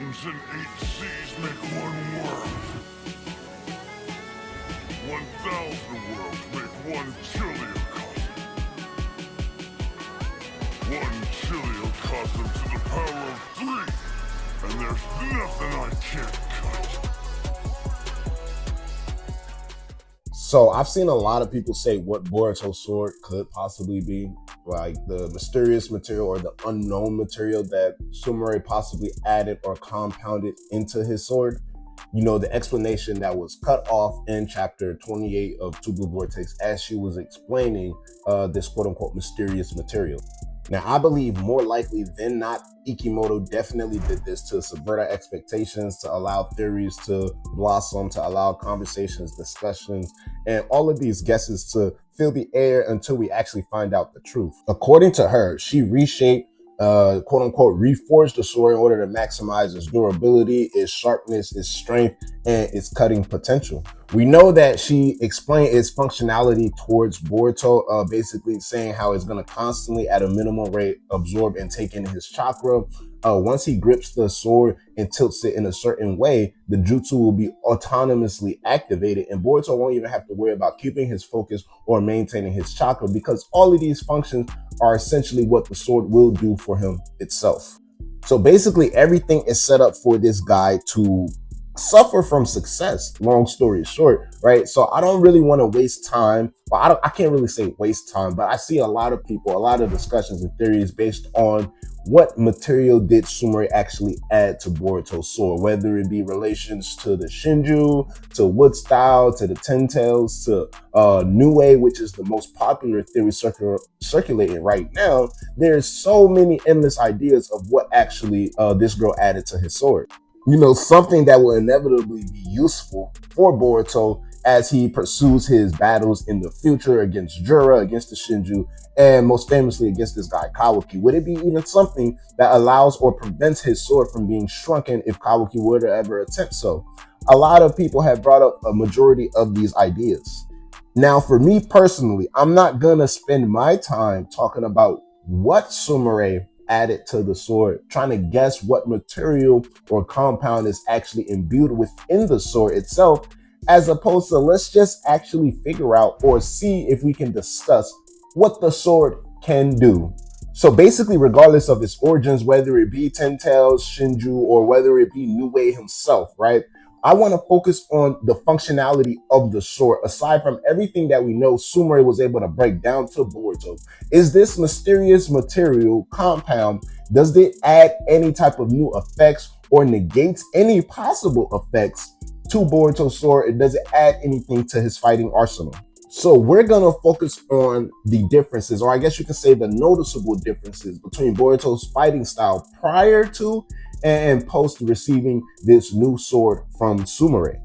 mountains and 8 seas make one world. 1,000 worlds make one chiliocosm. One chiliocosm to the power of 3, and there's nothing I can't cut. So I've seen a lot of people say what Boruto's sword could possibly be, like the mysterious material or the unknown material that Sumire possibly added or compounded into his sword. You know, the explanation that was cut off in chapter 28 of Two Blue Vortex as she was explaining this quote unquote mysterious material. Now, I believe more likely than not, Ikimoto definitely did this to subvert our expectations, to allow theories to blossom, to allow conversations, discussions, and all of these guesses to fill the air until we actually find out the truth. According to her, she reshaped, quote unquote, reforged the sword in order to maximize its durability, its sharpness, its strength, and its cutting potential. We know that she explained its functionality towards Boruto, basically saying how it's going to constantly, at a minimal rate, absorb and take in his chakra. Once he grips the sword and tilts it in a certain way, the jutsu will be autonomously activated, and Boruto won't even have to worry about keeping his focus or maintaining his chakra, because all of these functions are essentially what the sword will do for him itself. So basically, everything is set up for this guy to suffer from success, long story short, right? So I don't really want to waste time. Well, I can't really say waste time, but I see a lot of people, a lot of discussions and theories based on what material did Sumire actually add to Boruto's sword, whether it be relations to the Shinju, to wood style, to the Ten Tails, to Nue, which is the most popular theory circulating right now. There's so many endless ideas of what actually this girl added to his sword. You know, something that will inevitably be useful for Boruto as he pursues his battles in the future against Jura, against the Shinju, and most famously against this guy Kawaki. Would it be even something that allows or prevents his sword from being shrunken if Kawaki were to ever attempt so? A lot of people have brought up a majority of these ideas. Now, for me personally, I'm not gonna spend my time talking about what Sumire added to the sword, trying to guess what material or compound is actually imbued within the sword itself, as opposed to let's just actually figure out or see if we can discuss what the sword can do. So basically, regardless of its origins, whether it be Ten Tails, Shinju, or whether it be Nue himself, right? I want to focus on the functionality of the sword. Aside from everything that we know Sumire was able to break down to Boruto, is this mysterious material compound, does it add any type of new effects or negates any possible effects to Boruto's sword? Or does it add anything to his fighting arsenal? So we're going to focus on the differences, or I guess you could say the noticeable differences between Boruto's fighting style prior to and post receiving this new sword from Sumire.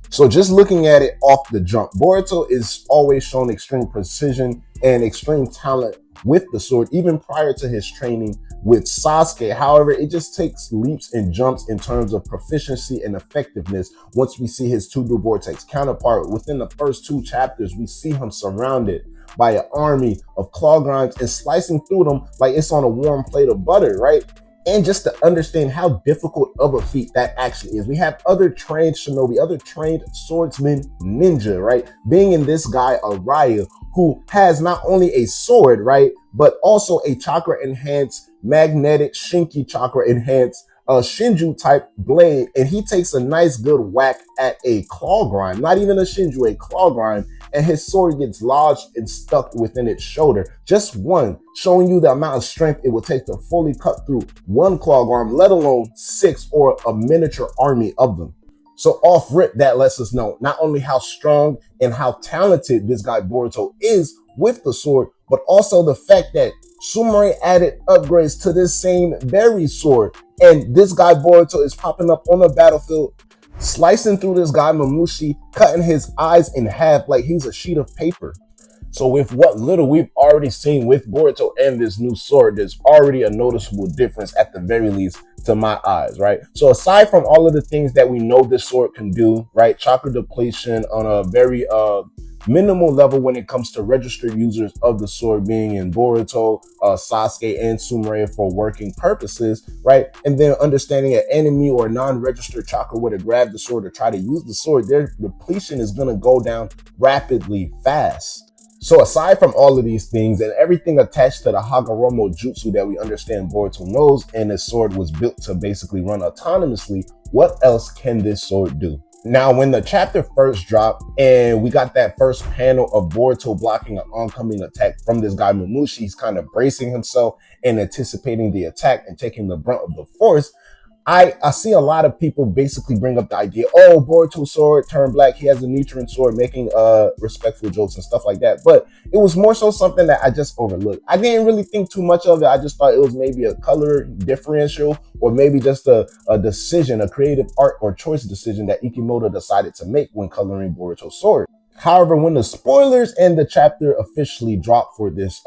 So just looking at it off the jump, Boruto is always shown extreme precision and extreme talent with the sword, even prior to his training with Sasuke. However, it just takes leaps and jumps in terms of proficiency and effectiveness once we see his Two Blue Vortex counterpart. Within the first 2 chapters, we see him surrounded by an army of claw grinds and slicing through them like it's on a warm plate of butter, right? And just to understand how difficult of a feat that actually is. We have other trained shinobi, other trained swordsmen, ninja, right? Being in this guy, Araya, who has not only a sword, right, but also a chakra enhanced, magnetic, Shinki chakra enhanced, Shinju type blade. And he takes a nice good whack at a claw grind, not even a Shinju, a claw grind, and his sword gets lodged and stuck within its shoulder. Just one, showing you the amount of strength it would take to fully cut through one claw arm, let alone 6 or a miniature army of them. So off rip, that lets us know not only how strong and how talented this guy Boruto is with the sword, but also the fact that Sumire added upgrades to this same very sword. And this guy Boruto is popping up on the battlefield, slicing through this guy Mamushi, cutting his eyes in half like he's a sheet of paper. So with what little we've already seen with Boruto and this new sword, there's already a noticeable difference at the very least to my eyes, right? So aside from all of the things that we know this sword can do, right? Chakra depletion on a very minimal level when it comes to registered users of the sword, being in Boruto, Sasuke, and Sumire for working purposes, right? And then understanding an enemy or non-registered chakra were to grab the sword or try to use the sword, their depletion is going to go down rapidly fast. So aside from all of these things and everything attached to the Hagoromo Jutsu that we understand Boruto knows, and this sword was built to basically run autonomously, what else can this sword do? Now, when the chapter first dropped and we got that first panel of Boruto blocking an oncoming attack from this guy Mamushi, he's kind of bracing himself and anticipating the attack and taking the brunt of the force. I see a lot of people basically bring up the idea, oh, Boruto's sword turned black, he has a Nichiren sword, making respectful jokes and stuff like that. But it was more so something that I just overlooked. I didn't really think too much of it. I just thought it was maybe a color differential, or maybe just a decision, a creative art or choice decision that Ikimoto decided to make when coloring Boruto's sword. However, when the spoilers and the chapter officially dropped for this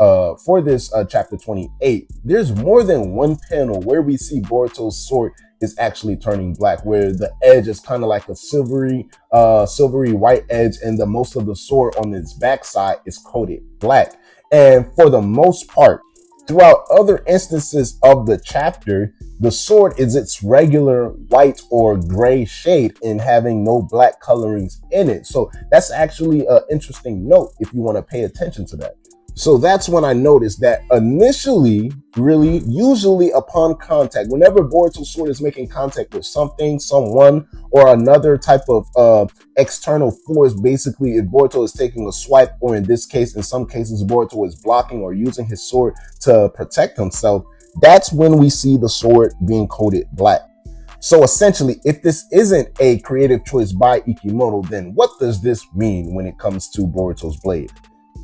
chapter 28, there's more than one panel where we see Boruto's sword is actually turning black, where the edge is kind of like a silvery white edge, and the most of the sword on its backside is coated black. And for the most part, throughout other instances of the chapter, the sword is its regular white or gray shade and having no black colorings in it. So that's actually an interesting note if you want to pay attention to that. So that's when I noticed that initially, usually upon contact, whenever Boruto's sword is making contact with something, someone, or another type of external force, basically if Boruto is taking a swipe, or in this case, in some cases, Boruto is blocking or using his sword to protect himself, that's when we see the sword being coated black. So essentially, if this isn't a creative choice by Ikimoto, then what does this mean when it comes to Boruto's blade?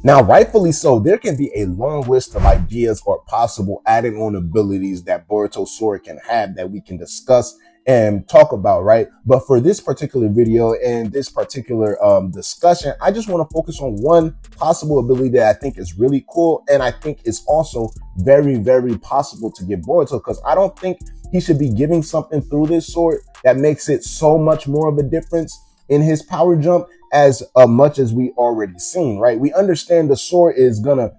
Now, rightfully so, there can be a long list of ideas or possible added on abilities that Boruto's sword can have that we can discuss and talk about, right? But for this particular video and this particular discussion, I just want to focus on one possible ability that I think is really cool, and I think is also very, very possible to give Boruto, because I don't think he should be giving something through this sword that makes it so much more of a difference in his power jump as much as we already seen, right? We understand the sword is gonna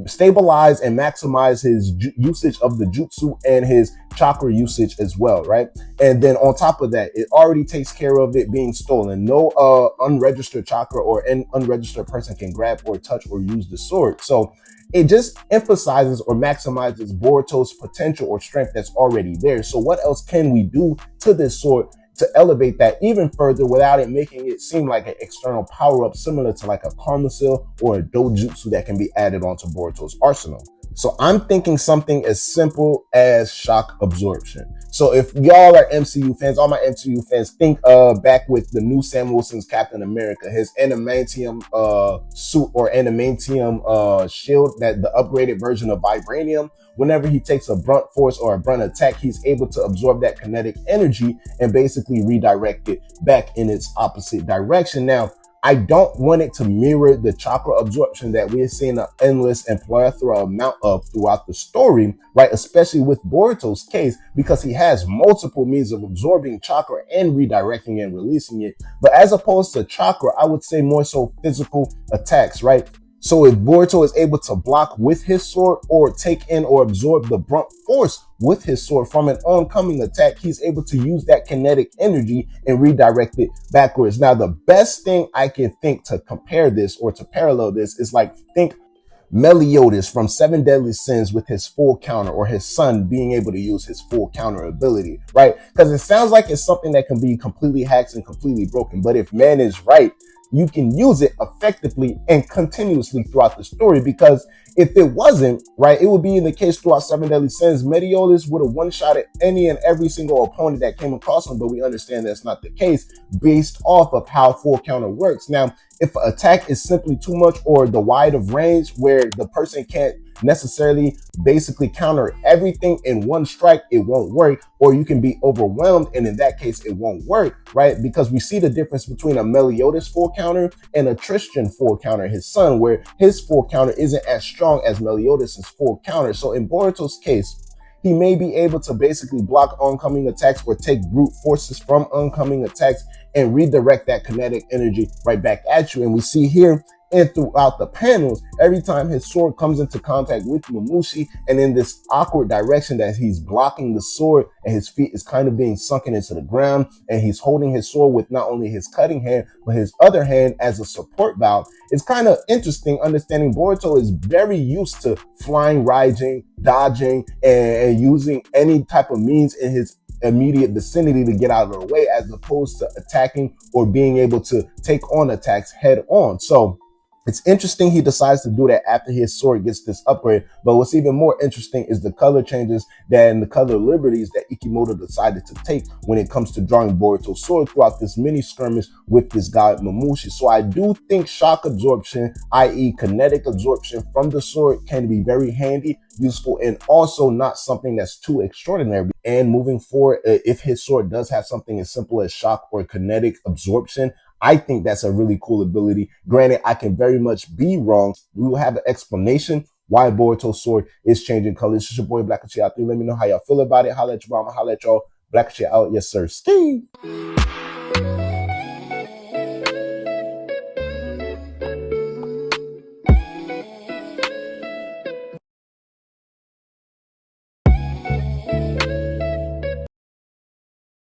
stabilize and maximize his usage of the jutsu and his chakra usage as well, right? And then on top of that, it already takes care of it being stolen. No unregistered chakra or an unregistered person can grab or touch or use the sword. So it just emphasizes or maximizes Boruto's potential or strength that's already there. So what else can we do to this sword to elevate that even further without it making it seem like an external power-up similar to like a Karma Seal or a Dojutsu that can be added onto Boruto's arsenal? So I'm thinking something as simple as shock absorption. So if y'all are MCU fans, all my MCU fans, think back with the new Sam Wilson's Captain America, his adamantium suit or adamantium shield, that the upgraded version of vibranium. Whenever he takes a brunt force or a brunt attack, he's able to absorb that kinetic energy and basically redirect it back in its opposite direction. Now, I don't want it to mirror the chakra absorption that we're seeing an endless and plethora amount of throughout the story, right? Especially with Boruto's case, because he has multiple means of absorbing chakra and redirecting and releasing it. But as opposed to chakra, I would say more so physical attacks, right? So if Boruto is able to block with his sword or take in or absorb the brunt force with his sword from an oncoming attack, he's able to use that kinetic energy and redirect it backwards. Now, the best thing I can think to compare this or to parallel this is like, think Meliodas from Seven Deadly Sins with his full counter, or his son being able to use his full counter ability, right? Because it sounds like it's something that can be completely hacked and completely broken. But if man is right, you can use it effectively and continuously throughout the story, because if it wasn't, right, it would be in the case throughout Seven Deadly Sins, Meliodas would have one-shotted any and every single opponent that came across him, but we understand that's not the case based off of how full counter works. Now, if an attack is simply too much or the wide of range where the person can't necessarily basically counter everything in one strike, it won't work, or you can be overwhelmed, and in that case it won't work, right? Because we see the difference between a Meliodas full counter and a Tristan full counter, his son, where his full counter isn't as strong as Meliodas' full counter. So in Boruto's case, he may be able to basically block oncoming attacks or take brute forces from oncoming attacks and redirect that kinetic energy right back at you. And we see here And throughout the panels, every time his sword comes into contact with Mamushi, and in this awkward direction that he's blocking the sword and his feet is kind of being sunken into the ground, and he's holding his sword with not only his cutting hand, but his other hand as a support valve, it's kind of interesting understanding Boruto is very used to flying, Raijing, dodging, and using any type of means in his immediate vicinity to get out of the way, as opposed to attacking or being able to take on attacks head on. So it's interesting he decides to do that after his sword gets this upgrade. But what's even more interesting is the color changes and the color liberties that Ikimoto decided to take when it comes to drawing Boruto's sword throughout this mini skirmish with this guy Mamushi. So I do think shock absorption, i.e. kinetic absorption from the sword, can be very handy, useful, and also not something that's too extraordinary. And moving forward, if his sword does have something as simple as shock or kinetic absorption, I think that's a really cool ability. Granted, I can very much be wrong. We will have an explanation why Boruto's sword is changing colors. It's your boy Black Let me know how y'all feel about it. Holla at your mama, holla at y'all. Black out. Yes, sir. Steve.